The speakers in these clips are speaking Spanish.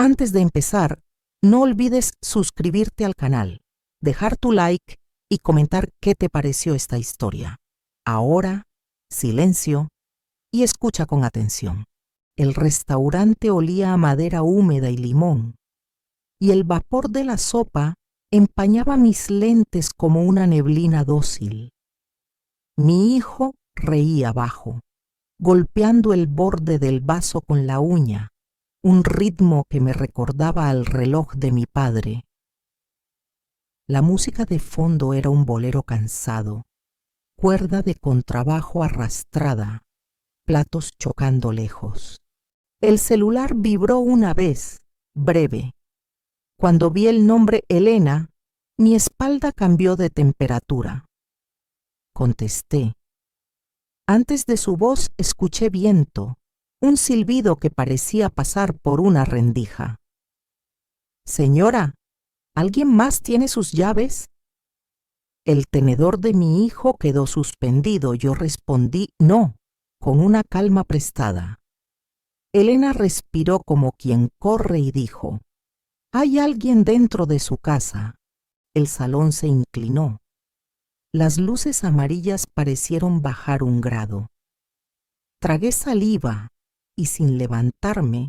Antes de empezar, no olvides suscribirte al canal, dejar tu like y comentar qué te pareció esta historia. Ahora, silencio y escucha con atención. El restaurante olía a madera húmeda y limón, y el vapor de la sopa empañaba mis lentes como una neblina dócil. Mi hijo reía bajo, golpeando el borde del vaso con la uña, un ritmo que me recordaba al reloj de mi padre. La música de fondo era un bolero cansado, cuerda de contrabajo arrastrada, platos chocando lejos. El celular vibró una vez, breve. Cuando vi el nombre Elena, mi espalda cambió de temperatura. Contesté. Antes de su voz escuché viento, un silbido que parecía pasar por una rendija. Señora, ¿alguien más tiene sus llaves? El tenedor de mi hijo quedó suspendido. Yo respondí no, con una calma prestada. Elena respiró como quien corre y dijo, «Hay alguien dentro de su casa». El salón se inclinó. Las luces amarillas parecieron bajar un grado. Tragué saliva y sin levantarme,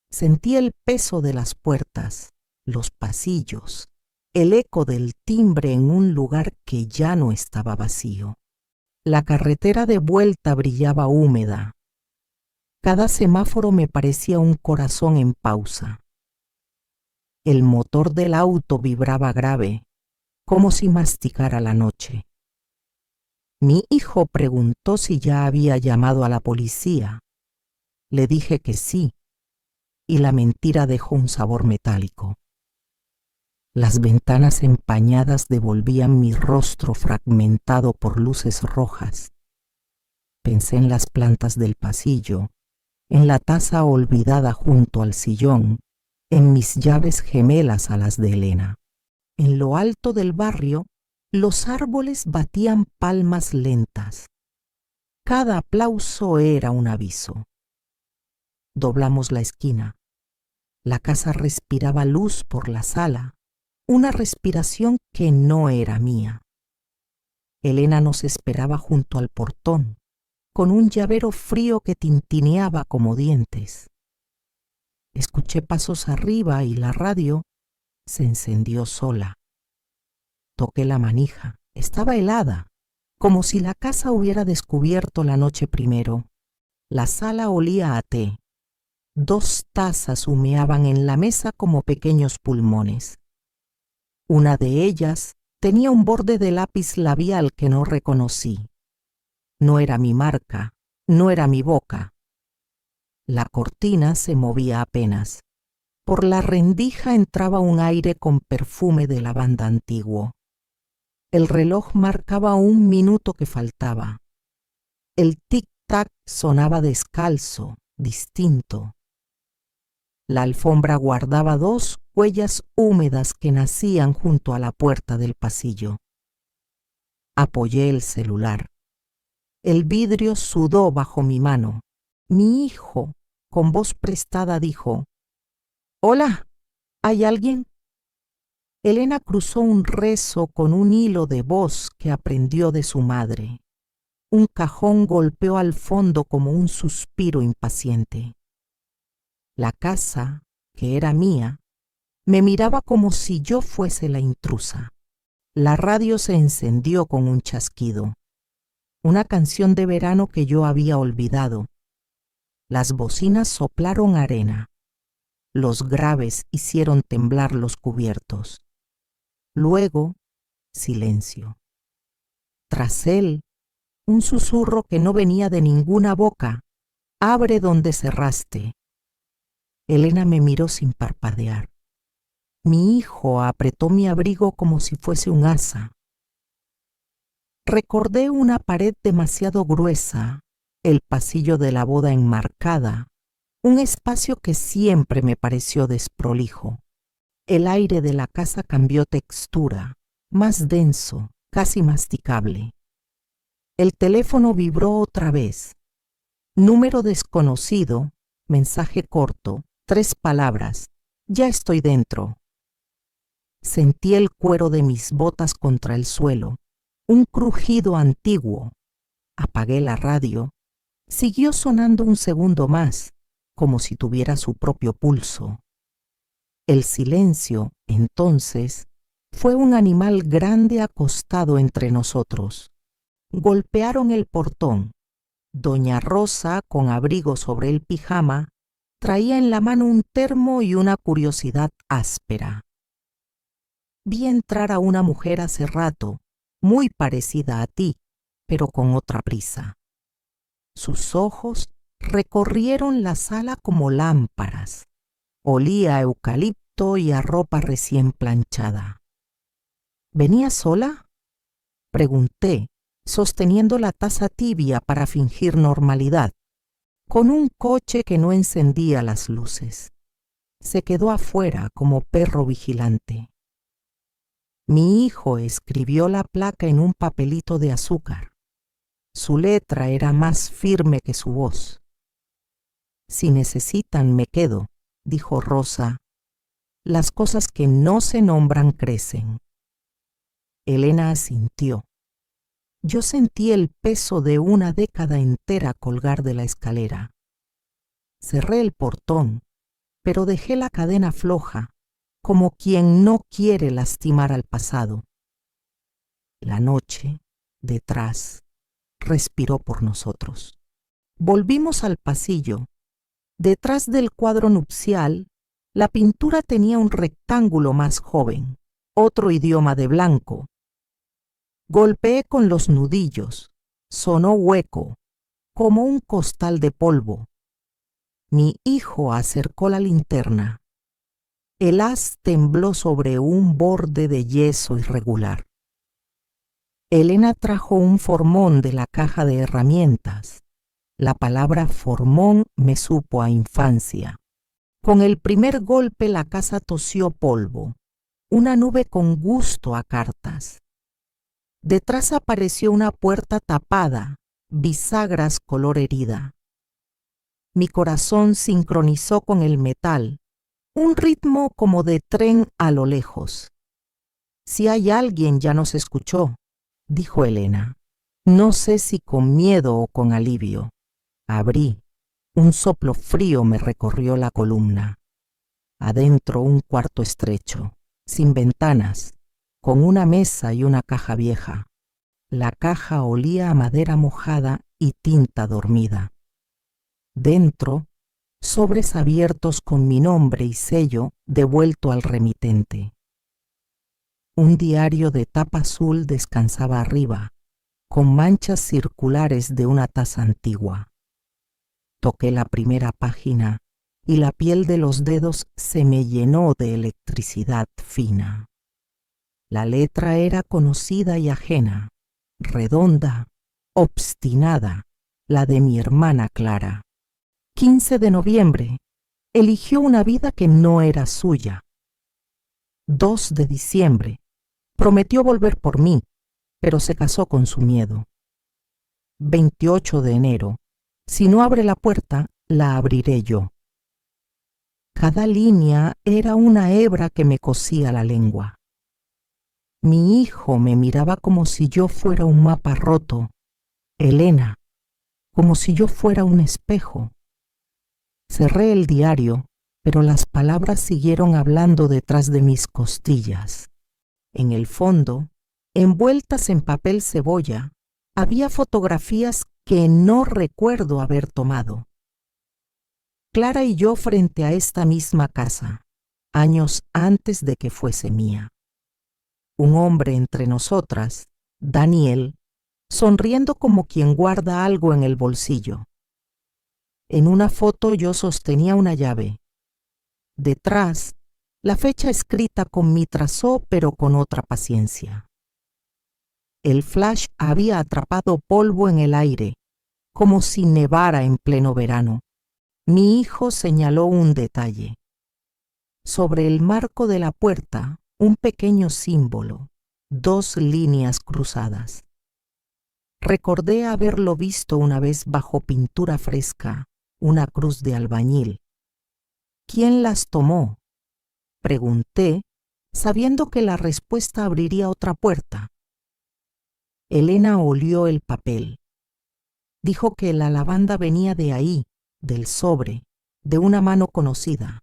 sentí el peso de las puertas, los pasillos, el eco del timbre en un lugar que ya no estaba vacío. La carretera de vuelta brillaba húmeda. Cada semáforo me parecía un corazón en pausa. El motor del auto vibraba grave, como si masticara la noche. Mi hijo preguntó si ya había llamado a la policía. Le dije que sí, y la mentira dejó un sabor metálico. Las ventanas empañadas devolvían mi rostro fragmentado por luces rojas. Pensé en las plantas del pasillo, en la taza olvidada junto al sillón, en mis llaves gemelas a las de Elena. En lo alto del barrio, los árboles batían palmas lentas. Cada aplauso era un aviso. Doblamos la esquina. La casa respiraba luz por la sala, una respiración que no era mía. Elena nos esperaba junto al portón, con un llavero frío que tintineaba como dientes. Escuché pasos arriba y la radio se encendió sola. Toqué la manija. Estaba helada, como si la casa hubiera descubierto la noche primero. La sala olía a té. 2 tazas humeaban en la mesa como pequeños pulmones. Una de ellas tenía un borde de lápiz labial que no reconocí. No era mi marca, no era mi boca. La cortina se movía apenas. Por la rendija entraba un aire con perfume de lavanda antiguo. El reloj marcaba 1 minuto que faltaba. El tic-tac sonaba descalzo, distinto. La alfombra guardaba 2 huellas húmedas que nacían junto a la puerta del pasillo. Apoyé el celular. El vidrio sudó bajo mi mano. Mi hijo, con voz prestada, dijo, «Hola, ¿hay alguien?» Elena cruzó un rezo con un hilo de voz que aprendió de su madre. Un cajón golpeó al fondo como un suspiro impaciente. La casa, que era mía, me miraba como si yo fuese la intrusa. La radio se encendió con un chasquido. Una canción de verano que yo había olvidado. Las bocinas soplaron arena. Los graves hicieron temblar los cubiertos. Luego, silencio. Tras él, un susurro que no venía de ninguna boca. «Abre donde cerraste». Elena me miró sin parpadear. Mi hijo apretó mi abrigo como si fuese un asa. Recordé una pared demasiado gruesa, el pasillo de la boda enmarcada, un espacio que siempre me pareció desprolijo. El aire de la casa cambió textura, más denso, casi masticable. El teléfono vibró otra vez. Número desconocido, mensaje corto, 3 palabras. Ya estoy dentro. Sentí el cuero de mis botas contra el suelo, un crujido antiguo. Apagué la radio. Siguió sonando un segundo más, como si tuviera su propio pulso. El silencio, entonces, fue un animal grande acostado entre nosotros. Golpearon el portón. Doña Rosa, con abrigo sobre el pijama, traía en la mano un termo y una curiosidad áspera. Vi entrar a una mujer hace rato, muy parecida a ti, pero con otra prisa. Sus ojos recorrieron la sala como lámparas. Olía a eucalipto y a ropa recién planchada. ¿Venía sola?, pregunté, sosteniendo la taza tibia para fingir normalidad, con un coche que no encendía las luces. Se quedó afuera como perro vigilante. Mi hijo escribió la placa en un papelito de azúcar. Su letra era más firme que su voz. Si necesitan, me quedo, dijo Rosa. Las cosas que no se nombran crecen. Elena asintió. Yo sentí el peso de una década entera colgar de la escalera. Cerré el portón, pero dejé la cadena floja, como quien no quiere lastimar al pasado. La noche, detrás, respiró por nosotros. Volvimos al pasillo. Detrás del cuadro nupcial, la pintura tenía un rectángulo más joven, otro idioma de blanco. Golpeé con los nudillos. Sonó hueco, como un costal de polvo. Mi hijo acercó la linterna. El haz tembló sobre un borde de yeso irregular. Elena trajo un formón de la caja de herramientas. La palabra formón me supo a infancia. Con el primer golpe la casa tosió polvo, una nube con gusto a cartas. Detrás apareció una puerta tapada, bisagras color herida. Mi corazón sincronizó con el metal, un ritmo como de tren a lo lejos. Si hay alguien ya nos escuchó, dijo Elena. No sé si con miedo o con alivio. Abrí. Un soplo frío me recorrió la columna. Adentro un cuarto estrecho, sin ventanas, con una mesa y una caja vieja. La caja olía a madera mojada y tinta dormida. Dentro, sobres abiertos con mi nombre y sello devuelto al remitente. Un diario de tapa azul descansaba arriba, con manchas circulares de una taza antigua. Toqué la primera página y la piel de los dedos se me llenó de electricidad fina. La letra era conocida y ajena, redonda, obstinada, la de mi hermana Clara. 15 de noviembre. Eligió una vida que no era suya. 2 de diciembre. Prometió volver por mí, pero se casó con su miedo. 28 de enero. Si no abre la puerta, la abriré yo. Cada línea era una hebra que me cosía la lengua. Mi hijo me miraba como si yo fuera un mapa roto. Elena, como si yo fuera un espejo. Cerré el diario, pero las palabras siguieron hablando detrás de mis costillas. En el fondo, envueltas en papel cebolla, había fotografías que no recuerdo haber tomado. Clara y yo frente a esta misma casa, años antes de que fuese mía. Un hombre entre nosotras, Daniel, sonriendo como quien guarda algo en el bolsillo. En una foto yo sostenía una llave. Detrás, la fecha escrita con mi trazó, pero con otra paciencia. El flash había atrapado polvo en el aire, como si nevara en pleno verano. Mi hijo señaló un detalle. Sobre el marco de la puerta, un pequeño símbolo, 2 líneas cruzadas. Recordé haberlo visto una vez bajo pintura fresca, una cruz de albañil. ¿Quién las tomó? Pregunté, sabiendo que la respuesta abriría otra puerta. Elena olió el papel. Dijo que la lavanda venía de ahí, del sobre, de una mano conocida.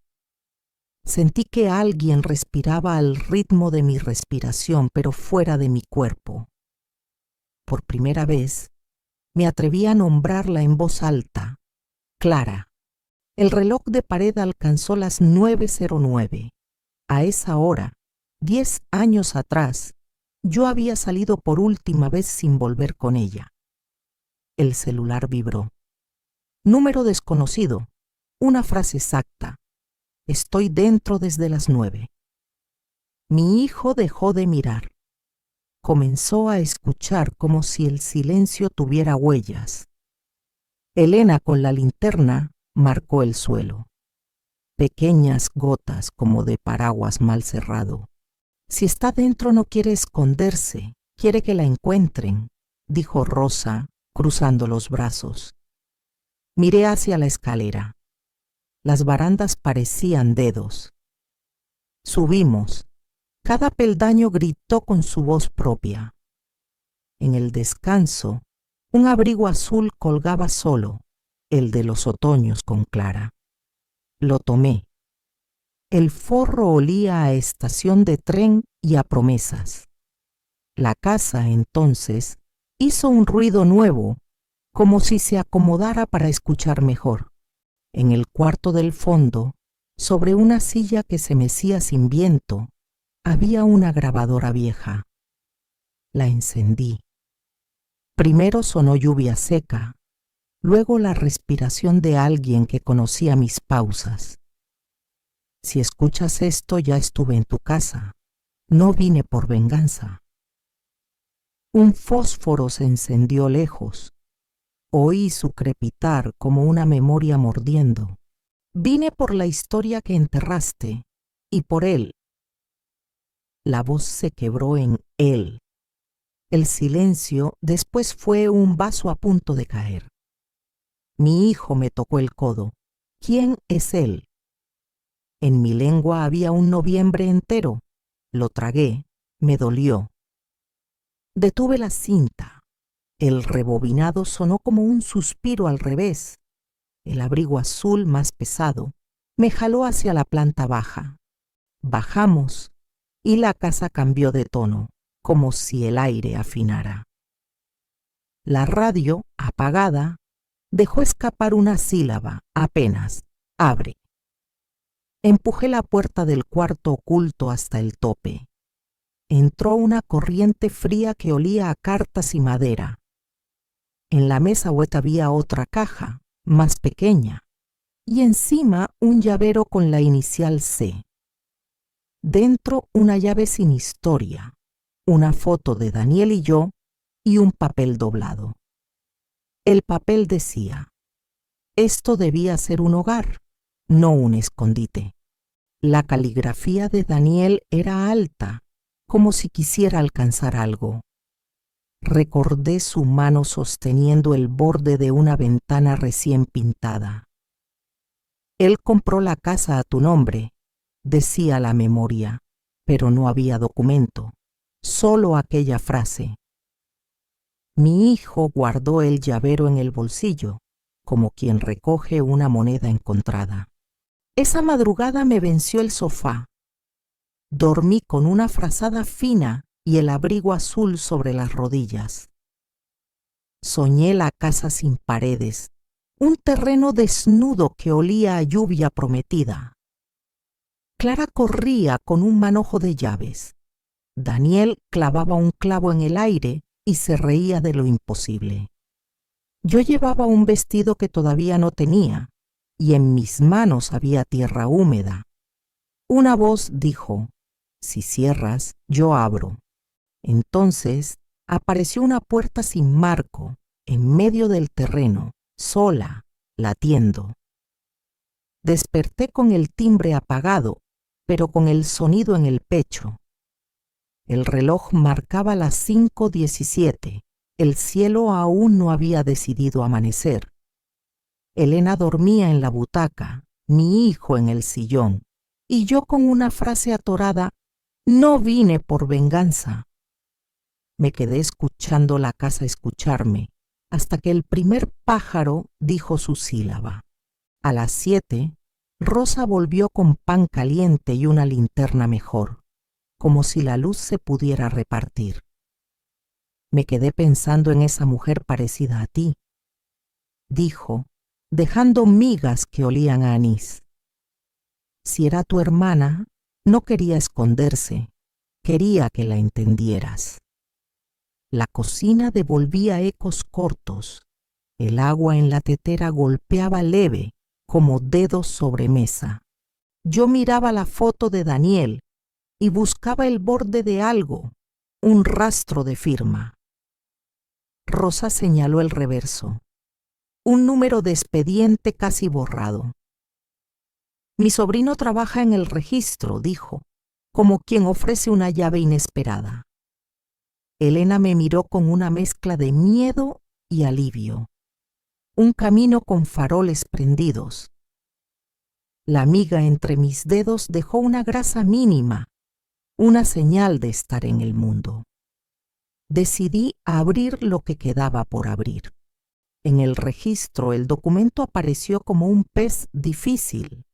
Sentí que alguien respiraba al ritmo de mi respiración, pero fuera de mi cuerpo. Por primera vez, me atreví a nombrarla en voz alta, Clara. El reloj de pared alcanzó las 9:09. A esa hora, 10 años atrás, yo había salido por última vez sin volver con ella. El celular vibró. Número desconocido. Una frase exacta. Estoy dentro desde las 9. Mi hijo dejó de mirar. Comenzó a escuchar como si el silencio tuviera huellas. Elena con la linterna marcó el suelo. Pequeñas gotas como de paraguas mal cerrado. Si está dentro no quiere esconderse, quiere que la encuentren, dijo Rosa, cruzando los brazos. Miré hacia la escalera. Las barandas parecían dedos. Subimos. Cada peldaño gritó con su voz propia. En el descanso, un abrigo azul colgaba solo, el de los otoños con Clara. Lo tomé. El forro olía a estación de tren y a promesas. La casa, entonces, hizo un ruido nuevo, como si se acomodara para escuchar mejor. En el cuarto del fondo, sobre una silla que se mecía sin viento, había una grabadora vieja. La encendí. Primero sonó lluvia seca, luego la respiración de alguien que conocía mis pausas. Si escuchas esto, ya estuve en tu casa. No vine por venganza. Un fósforo se encendió lejos. Oí su crepitar como una memoria mordiendo. Vine por la historia que enterraste y por él. La voz se quebró en él. El silencio después fue un vaso a punto de caer. Mi hijo me tocó el codo. ¿Quién es él? En mi lengua había un noviembre entero. Lo tragué, me dolió. Detuve la cinta. El rebobinado sonó como un suspiro al revés. El abrigo azul más pesado me jaló hacia la planta baja. Bajamos y la casa cambió de tono, como si el aire afinara. La radio, apagada, dejó escapar una sílaba, apenas, abre. Empujé la puerta del cuarto oculto hasta el tope. Entró una corriente fría que olía a cartas y madera. En la mesa web había otra caja, más pequeña, y encima un llavero con la inicial C. Dentro una llave sin historia, una foto de Daniel y yo y un papel doblado. El papel decía, esto debía ser un hogar, no un escondite. La caligrafía de Daniel era alta, como si quisiera alcanzar algo. Recordé su mano sosteniendo el borde de una ventana recién pintada. Él compró la casa a tu nombre, decía la memoria, pero no había documento, solo aquella frase. Mi hijo guardó el llavero en el bolsillo, como quien recoge una moneda encontrada. Esa madrugada me venció el sofá. Dormí con una frazada fina y el abrigo azul sobre las rodillas. Soñé la casa sin paredes, un terreno desnudo que olía a lluvia prometida. Clara corría con un manojo de llaves. Daniel clavaba un clavo en el aire y se reía de lo imposible. Yo llevaba un vestido que todavía no tenía, y en mis manos había tierra húmeda. Una voz dijo, si cierras, yo abro. Entonces apareció una puerta sin marco, en medio del terreno, sola, latiendo. Desperté con el timbre apagado, pero con el sonido en el pecho. El reloj marcaba las 5:17. El cielo aún no había decidido amanecer. Elena dormía en la butaca, mi hijo en el sillón, Y yo con una frase atorada, no vine por venganza. Me quedé escuchando la casa escucharme, hasta que el primer pájaro dijo su sílaba. A las 7, Rosa volvió con pan caliente y una linterna mejor, como si la luz se pudiera repartir. Me quedé pensando en esa mujer parecida a ti, dijo, dejando migas que olían a anís. Si era tu hermana, no quería esconderse, quería que la entendieras. La cocina devolvía ecos cortos, el agua en la tetera golpeaba leve, como dedos sobre mesa. Yo miraba la foto de Daniel y buscaba el borde de algo, un rastro de firma. Rosa señaló el reverso, un número de expediente casi borrado. Mi sobrino trabaja en el registro, dijo, como quien ofrece una llave inesperada. Elena me miró con una mezcla de miedo y alivio. Un camino con faroles prendidos. La miga entre mis dedos dejó una grasa mínima, una señal de estar en el mundo. Decidí abrir lo que quedaba por abrir. En el registro el documento apareció como un pez difícil.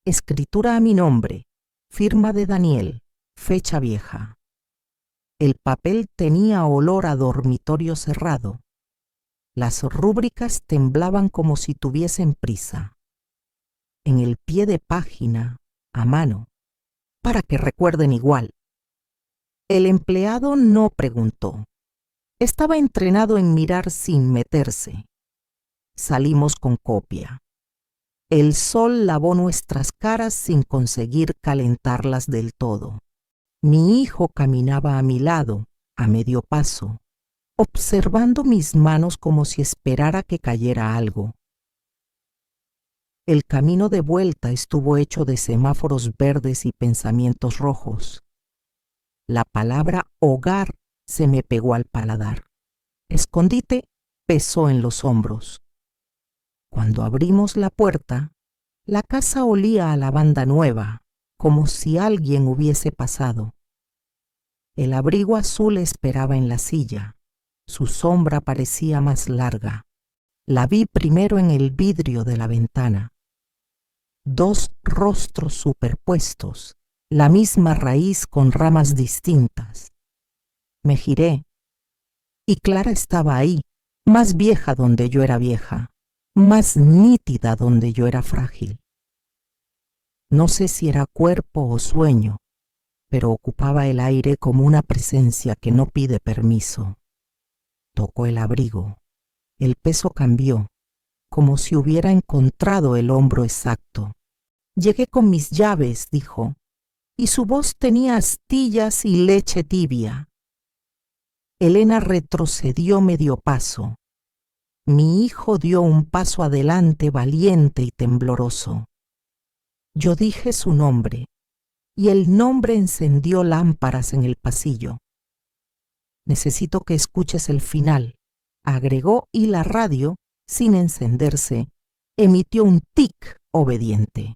Escritura a mi nombre, firma de Daniel, fecha vieja. El papel tenía olor a dormitorio cerrado. Las rúbricas temblaban como si tuviesen prisa. En el pie de página, a mano, para que recuerden igual. El empleado no preguntó. Estaba entrenado en mirar sin meterse. Salimos con copia. El sol lavó nuestras caras sin conseguir calentarlas del todo. Mi hijo caminaba a mi lado, a medio paso, observando mis manos como si esperara que cayera algo. El camino de vuelta estuvo hecho de semáforos verdes y pensamientos rojos. La palabra hogar se me pegó al paladar. Escondite pesó en los hombros. Cuando abrimos la puerta, la casa olía a lavanda nueva, como si alguien hubiese pasado. El abrigo azul esperaba en la silla. Su sombra parecía más larga. La vi primero en el vidrio de la ventana. 2 rostros superpuestos, la misma raíz con ramas distintas. Me giré, y Clara estaba ahí, más vieja donde yo era vieja, más nítida donde yo era frágil. No sé si era cuerpo o sueño, pero ocupaba el aire como una presencia que no pide permiso. Tocó el abrigo. El peso cambió, como si hubiera encontrado el hombro exacto. Llegué con mis llaves, dijo, y su voz tenía astillas y leche tibia. Elena retrocedió medio paso. Mi hijo dio un paso adelante valiente y tembloroso. Yo dije su nombre, y el nombre encendió lámparas en el pasillo. Necesito que escuches el final, agregó, y la radio, sin encenderse, emitió un tic obediente.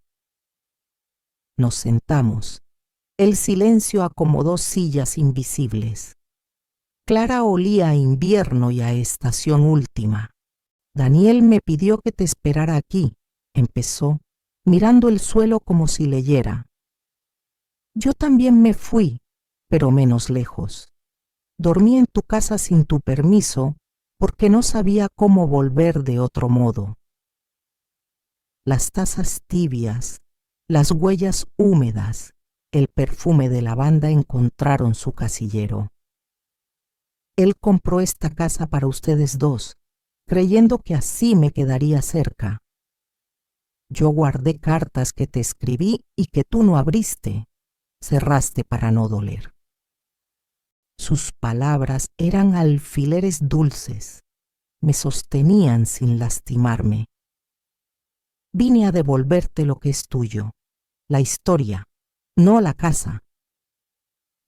Nos sentamos. El silencio acomodó sillas invisibles. Clara olía a invierno y a estación última. Daniel me pidió que te esperara aquí, empezó, mirando el suelo como si leyera. Yo también me fui, pero menos lejos. Dormí en tu casa sin tu permiso porque no sabía cómo volver de otro modo. Las tazas tibias, las huellas húmedas, el perfume de lavanda encontraron su casillero. Él compró esta casa para ustedes dos, creyendo que así me quedaría cerca. Yo guardé cartas que te escribí y que tú no abriste, cerraste para no doler. Sus palabras eran alfileres dulces, me sostenían sin lastimarme. Vine a devolverte lo que es tuyo, la historia, no la casa.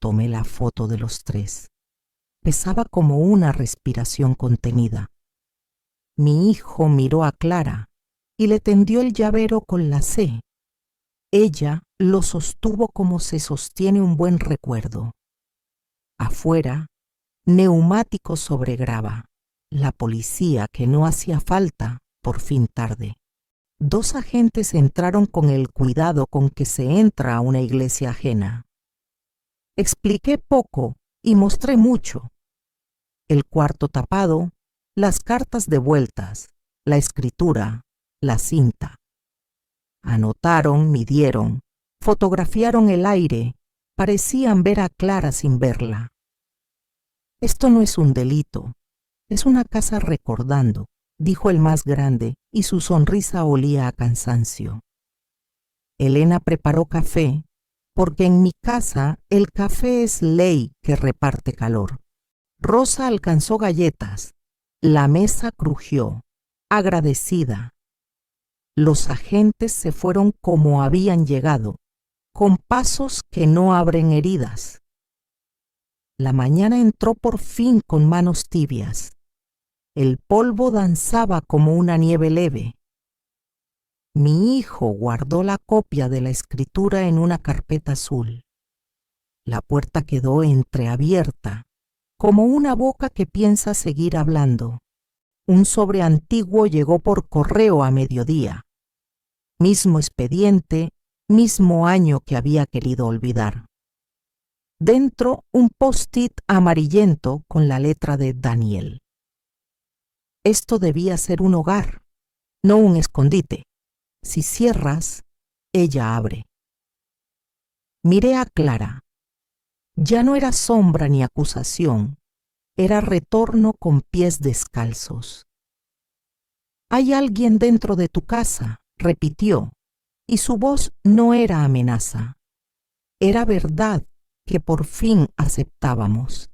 Tomé la foto de los 3. Pesaba como una respiración contenida. Mi hijo miró a Clara y le tendió el llavero con la C. Ella lo sostuvo como se sostiene un buen recuerdo. Afuera, neumáticos sobre grava. La policía, que no hacía falta, por fin tarde. 2 agentes entraron con el cuidado con que se entra a una iglesia ajena. Expliqué poco y mostré mucho. El cuarto tapado, las cartas devueltas, la escritura, la cinta. Anotaron, midieron, fotografiaron el aire, parecían ver a Clara sin verla. Esto no es un delito, es una casa recordando, dijo el más grande, y su sonrisa olía a cansancio. Elena preparó café, porque en mi casa el café es ley que reparte calor. Rosa alcanzó galletas. La mesa crujió, agradecida. Los agentes se fueron como habían llegado, con pasos que no abren heridas. La mañana entró por fin con manos tibias. El polvo danzaba como una nieve leve. Mi hijo guardó la copia de la escritura en una carpeta azul. La puerta quedó entreabierta, como una boca que piensa seguir hablando. Un sobre antiguo llegó por correo a mediodía. Mismo expediente, mismo año que había querido olvidar. Dentro un post-it amarillento con la letra de Daniel. Esto debía ser un hogar, no un escondite. Si cierras, ella abre. Miré a Clara. Ya no era sombra ni acusación, era retorno con pies descalzos. «Hay alguien dentro de tu casa», repitió, y su voz no era amenaza. Era verdad que por fin aceptábamos.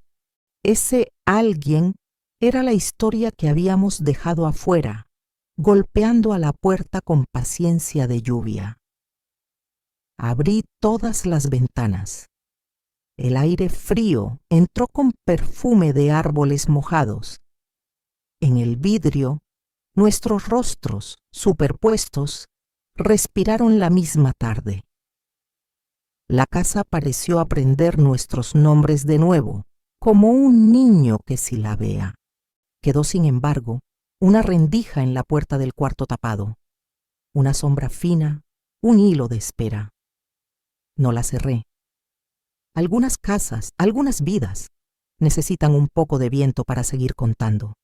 Ese alguien era la historia que habíamos dejado afuera, golpeando a la puerta con paciencia de lluvia. Abrí todas las ventanas. El aire frío entró con perfume de árboles mojados. En el vidrio, nuestros rostros, superpuestos, respiraron la misma tarde. La casa pareció aprender nuestros nombres de nuevo, como un niño que silabea. Quedó, sin embargo, una rendija en la puerta del cuarto tapado, una sombra fina, un hilo de espera. No la cerré. Algunas casas, algunas vidas, necesitan un poco de viento para seguir contando.